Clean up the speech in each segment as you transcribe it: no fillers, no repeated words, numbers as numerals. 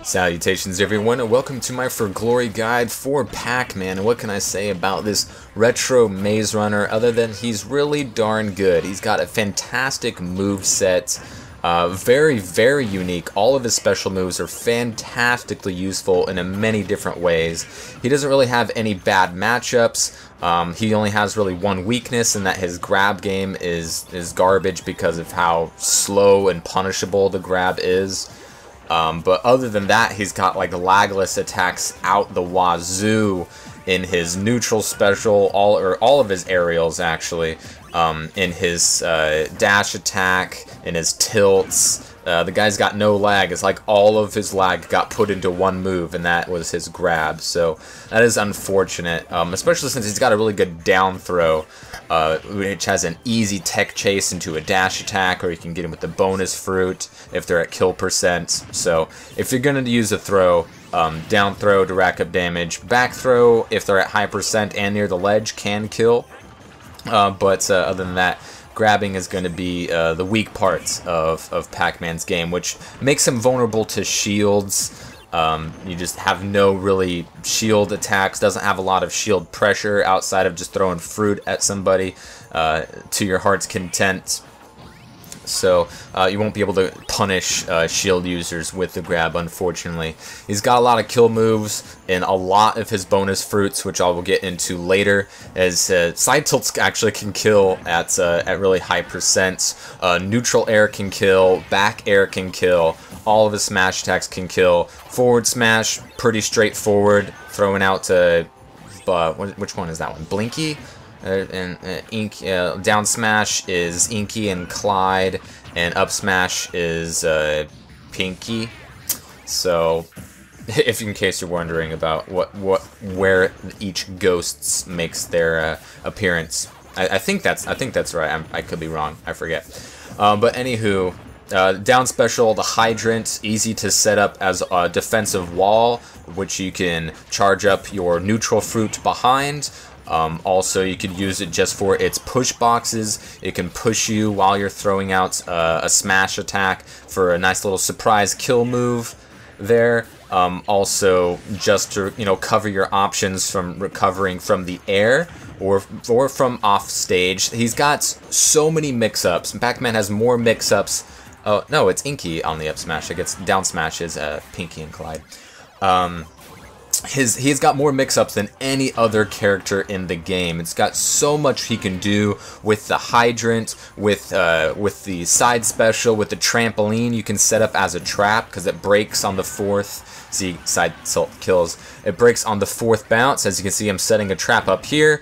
Salutations everyone, and welcome to my For Glory guide for Pac-Man. And what can I say about this retro maze runner other than he's really darn good. He's got a fantastic move set, very unique. All of his special moves are fantastically useful in many different ways. He doesn't really have any bad matchups. He only has really one weakness, and that his grab game is garbage because of how slow and punishable the grab is. But other than that, he's got like lagless attacks out the wazoo in his neutral special, all of his aerials actually, in his dash attack, in his tilts. The guy's got no lag. It's like all of his lag got put into one move, and that was his grab. So that is unfortunate, especially since he's got a really good down throw, which has an easy tech chase into a dash attack, or you can get him with the bonus fruit if they're at kill percent. So if you're going to use a throw, down throw to rack up damage, back throw if they're at high percent and near the ledge can kill, but other than that, grabbing is going to be the weak parts of Pac-Man's game, which makes him vulnerable to shields. You just have no really shield attacks, doesn't have a lot of shield pressure outside of just throwing fruit at somebody to your heart's content. So you won't be able to punish shield users with the grab, unfortunately. He's got a lot of kill moves in a lot of his bonus fruits, which I will get into later, as side tilts actually can kill at really high percent. Neutral air can kill, back air can kill, all of his smash attacks can kill. Forward smash, pretty straightforward, throwing out which one is that one? Blinky? Down smash is Inky and Clyde, and up smash is Pinky. So, if in case you're wondering about where each ghosts makes their appearance, I think that's right. I could be wrong. I forget. But anywho, down special, the Hydrant, easy to set up as a defensive wall, which you can charge up your neutral fruit behind. Also, you could use it just for its push boxes. It can push you while you're throwing out a smash attack for a nice little surprise kill move there. Also, just to cover your options from recovering from the air or from off stage. He's got so many mix-ups. Pac-Man has more mix-ups. Oh no, it's Inky on the up smash. I guess down smash is Pinky and Clyde. He's got more mix-ups than any other character in the game. It's got so much he can do with the Hydrant, with the side special, with the trampoline you can set up as a trap because it breaks on the fourth. See, side tilt kills. It breaks on the fourth bounce. As you can see, I'm setting a trap up here.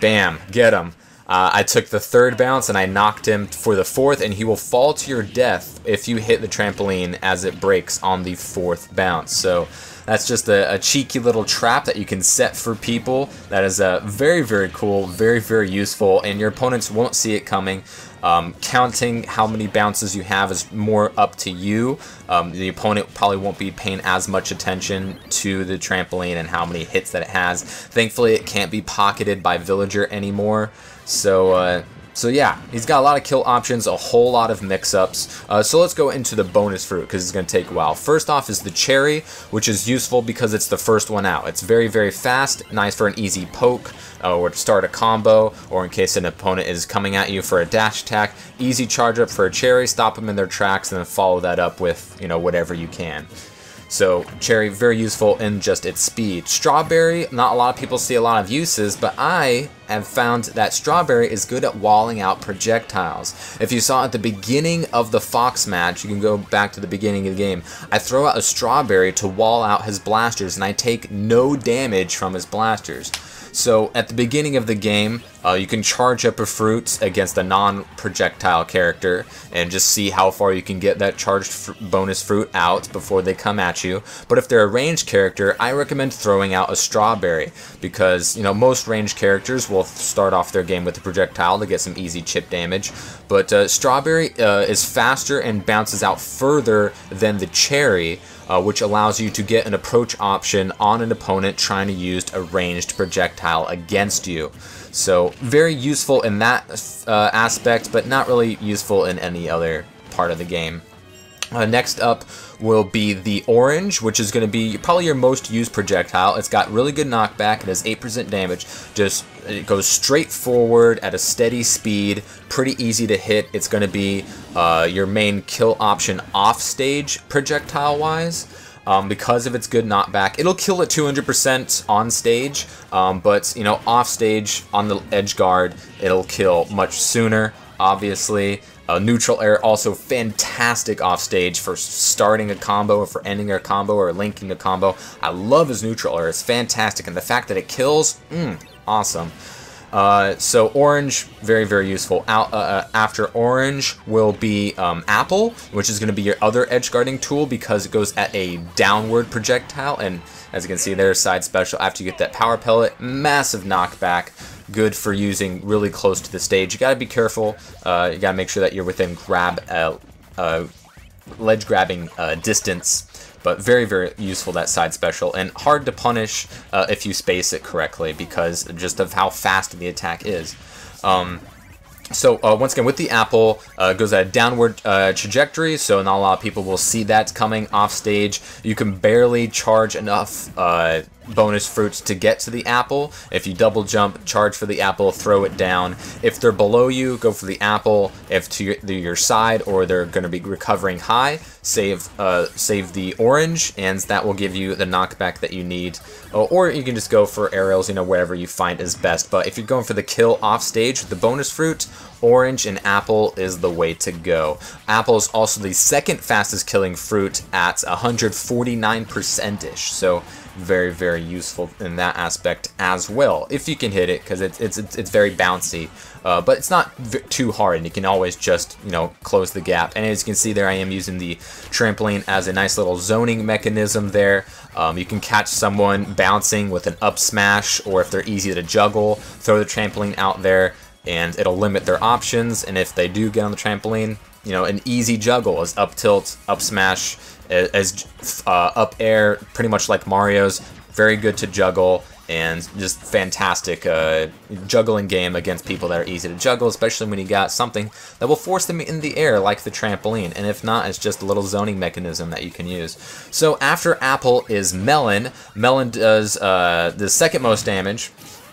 Bam, get him. I took the third bounce and I knocked him for the fourth, and he will fall to your death if you hit the trampoline as it breaks on the fourth bounce. So that's just a cheeky little trap that you can set for people. That is very cool, very useful, and your opponents won't see it coming. Counting how many bounces you have is more up to you. The opponent probably won't be paying as much attention to the trampoline and how many hits that it has. Thankfully, it can't be pocketed by Villager anymore. So yeah, he's got a lot of kill options, a whole lot of mix-ups. So let's go into the bonus fruit, because it's going to take a while. First off is the cherry, which is useful because it's the first one out. It's very fast, nice for an easy poke, or to start a combo, or in case an opponent is coming at you for a dash attack. Easy charge up for a cherry, stop them in their tracks, and then follow that up with, whatever you can. So, cherry, very useful in just its speed. Strawberry, not a lot of people see a lot of uses, but I have found that strawberry is good at walling out projectiles. If you saw at the beginning of the Fox match, you can go back to the beginning of the game, I throw out a strawberry to wall out his blasters, and I take no damage from his blasters. So at the beginning of the game, you can charge up a fruit against a non-projectile character and just see how far you can get that charged bonus fruit out before they come at you. But if they're a ranged character, I recommend throwing out a strawberry because, most ranged characters will start off their game with a projectile to get some easy chip damage. But strawberry is faster and bounces out further than the cherry, which allows you to get an approach option on an opponent trying to use a ranged projectile against you. So very useful in that aspect, but not really useful in any other part of the game. Next up will be the orange, which is going to be probably your most used projectile. It's got really good knockback. It has 8% damage. It goes straight forward at a steady speed. Pretty easy to hit. It's going to be your main kill option off stage projectile-wise. Because of its good knockback. It'll kill at 200% on stage, but you know, off stage on the edge guard, it'll kill much sooner, obviously. Neutral air, also fantastic off stage for starting a combo or for ending a combo or linking a combo. I love his neutral air. It's fantastic, and the fact that it kills, awesome. So orange, very, very useful. After orange will be apple, which is going to be your other edge guarding tool because it goes at a downward projectile. And as you can see there, side special after you get that power pellet, massive knockback. Good for using really close to the stage. You got to be careful. You got to make sure that you're within ledge grabbing distance. But very, very useful, that side special, and hard to punish if you space it correctly because just of how fast the attack is. So once again, with the apple, it goes at a downward trajectory, so not a lot of people will see that coming off stage. You can barely charge enough bonus fruits to get to the apple. If you double jump, charge for the apple, throw it down. If they're below you, go for the apple. If to your side or they're going to be recovering high, save the orange, and that will give you the knockback that you need. Or you can just go for aerials, you know, wherever you find is best. But if you're going for the kill off stage with the bonus fruit, orange and apple is the way to go. Apple is also the second fastest killing fruit at 149%ish, so very, very useful in that aspect as well, if you can hit it, because it's very bouncy, but it's not too hard, and you can always just, you know, close the gap. And as you can see there, I am using the trampoline as a nice little zoning mechanism there. You can catch someone bouncing with an up smash, or if they're easy to juggle, throw the trampoline out there, and it'll limit their options. And if they do get on the trampoline, you know, an easy juggle is up tilt, up smash, as up air, pretty much like Mario's. Very good to juggle, and just fantastic juggling game against people that are easy to juggle, especially when you got something that will force them in the air like the trampoline. And if not, it's just a little zoning mechanism that you can use. So after apple is melon. Melon does the second most damage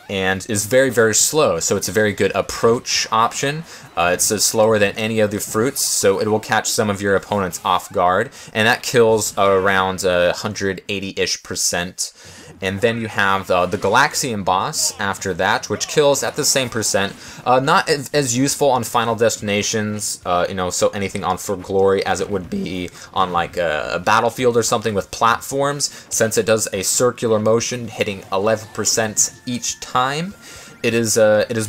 and is very, very slow, so it's a very good approach option. It's slower than any other fruits, so it will catch some of your opponents off guard, and that kills around 180-ish%. And then you have the Galaxian boss after that, which kills at the same percent. Not as useful on Final Destinations, you know, so anything on For Glory as it would be on like a Battlefield or something with platforms, since it does a circular motion, hitting 11% each time. It is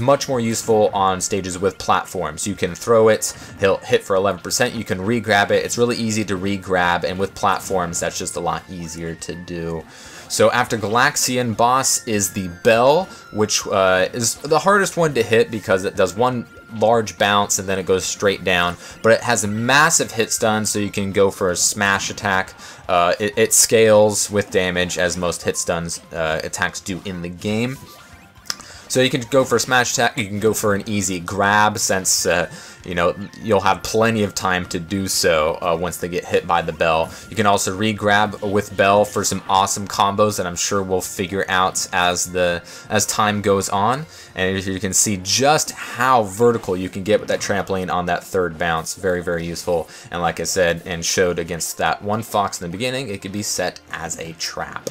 much more useful on stages with platforms. You can throw it, he'll hit for 11%, you can re-grab it. It's really easy to re-grab, and with platforms, that's just a lot easier to do. So after Galaxian boss is the bell, which is the hardest one to hit because it does one large bounce and then it goes straight down, but it has a massive hit stun, so you can go for a smash attack. It scales with damage as most hit stuns attacks do in the game. So you can go for a smash attack, you can go for an easy grab, since you know, you'll have plenty of time to do so once they get hit by the bell. You can also re-grab with bell for some awesome combos that I'm sure we'll figure out as time goes on. And you can see just how vertical you can get with that trampoline on that third bounce. Very, very useful. And like I said, and showed against that one fox in the beginning, it could be set as a trap.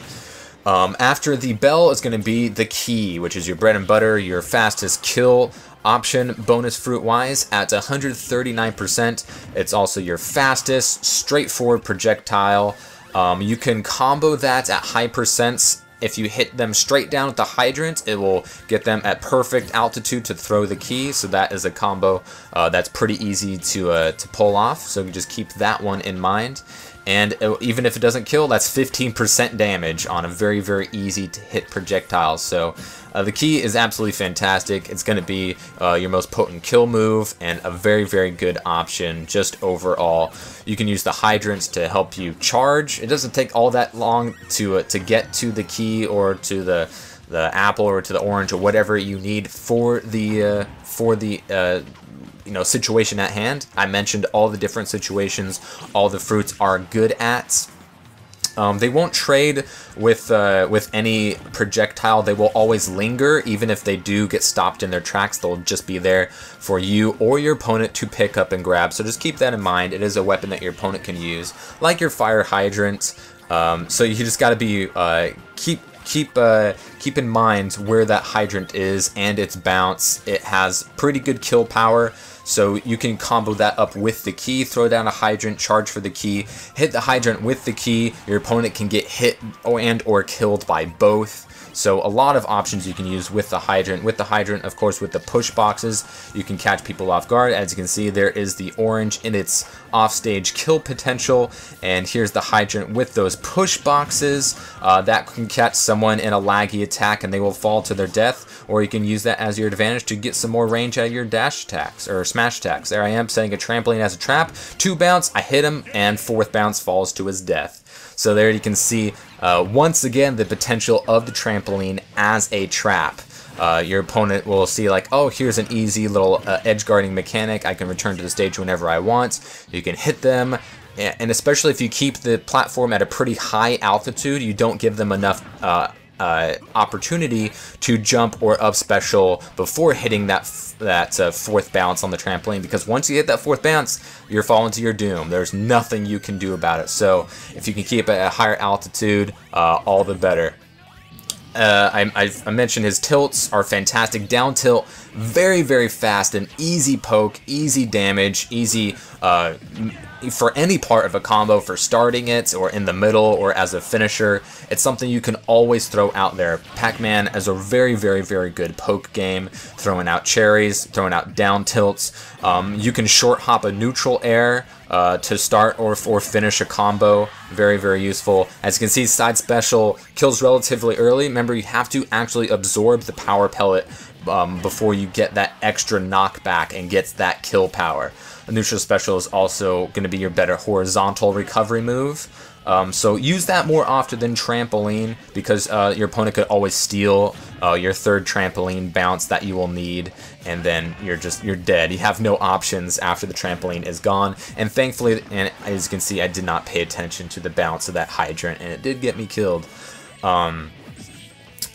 After the bell is going to be the key, which is your bread and butter, your fastest kill option bonus fruit wise at 139%. It's also your fastest straightforward projectile. You can combo that at high percents. If you hit them straight down with the hydrant, it will get them at perfect altitude to throw the key. So that is a combo that's pretty easy to pull off. So just keep that one in mind. And even if it doesn't kill, that's 15% damage on a very, very easy to hit projectile. So the key is absolutely fantastic. It's going to be your most potent kill move and a very, very good option just overall. You can use the hydrants to help you charge. It doesn't take all that long to get to the key or to the apple or to the orange or whatever you need for the you know, situation at hand. I mentioned all the different situations all the fruits are good at. They won't trade with any projectile. They will always linger, even if they do get stopped in their tracks. They'll just be there for you or your opponent to pick up and grab. So just keep that in mind. It is a weapon that your opponent can use, like your fire hydrant. So you just got to be keep in mind where that hydrant is and its bounce. It has pretty good kill power. So you can combo that up with the key, throw down a hydrant, charge for the key, hit the hydrant with the key. Your opponent can get hit or killed by both. So a lot of options you can use with the hydrant. With the hydrant, of course, with the push boxes, you can catch people off guard. As you can see, there is the orange in its offstage kill potential. And here's the hydrant with those push boxes. That can catch someone in a laggy attack and they will fall to their death. Or you can use that as your advantage to get some more range out of your dash attacks or smash attacks. There I am setting a trampoline as a trap. 2 bounce, I hit him, and 4th bounce falls to his death. So there you can see, once again, the potential of the trampoline as a trap. Your opponent will see like, oh, here's an easy little edge guarding mechanic. I can return to the stage whenever I want. You can hit them. And especially if you keep the platform at a pretty high altitude, you don't give them enough opportunity to jump or up special before hitting that 4th bounce on the trampoline, because once you hit that 4th bounce, you're falling to your doom. There's nothing you can do about it. So if you can keep it at a higher altitude, all the better. I mentioned his tilts are fantastic. Down tilt, very, very fast, an easy poke, easy damage, easy for any part of a combo, for starting it or in the middle or as a finisher. It's something you can always throw out there. Pac-Man is a very, very, very good poke game, throwing out cherries, throwing out down tilts. You can short hop a neutral air to start or finish a combo. Very, very useful. As you can see, side special kills relatively early. Remember, you have to actually absorb the power pellet before you get that extra knockback and gets that kill power. A neutral special is also going to be your better horizontal recovery move. So use that more often than trampoline, because your opponent could always steal your 3rd trampoline bounce that you will need, and then you're dead. You have no options after the trampoline is gone. And thankfully, and as you can see, I did not pay attention to the bounce of that hydrant, and it did get me killed.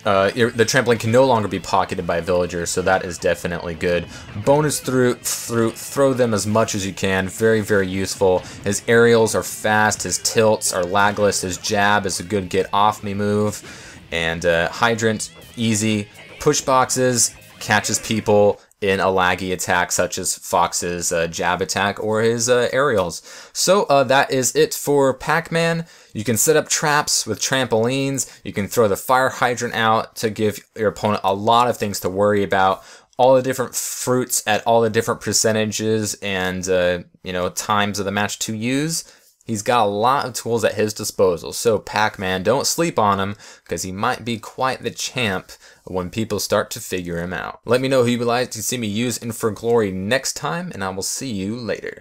The trampoline can no longer be pocketed by villagers, so that is definitely good. Bonus throw them as much as you can. Very, very useful. His aerials are fast, his tilts are lagless, his jab is a good get off me move, and hydrant, easy. Push boxes, catches people in a laggy attack such as Fox's jab attack or his aerials. So that is it for Pac-Man. You can set up traps with trampolines. You can throw the fire hydrant out to give your opponent a lot of things to worry about. All the different fruits at all the different percentages and you know, times of the match to use. He's got a lot of tools at his disposal. So Pac-Man, don't sleep on him, because he might be quite the champ when people start to figure him out. Let me know who you would like to see me use in For Glory next time, and I will see you later.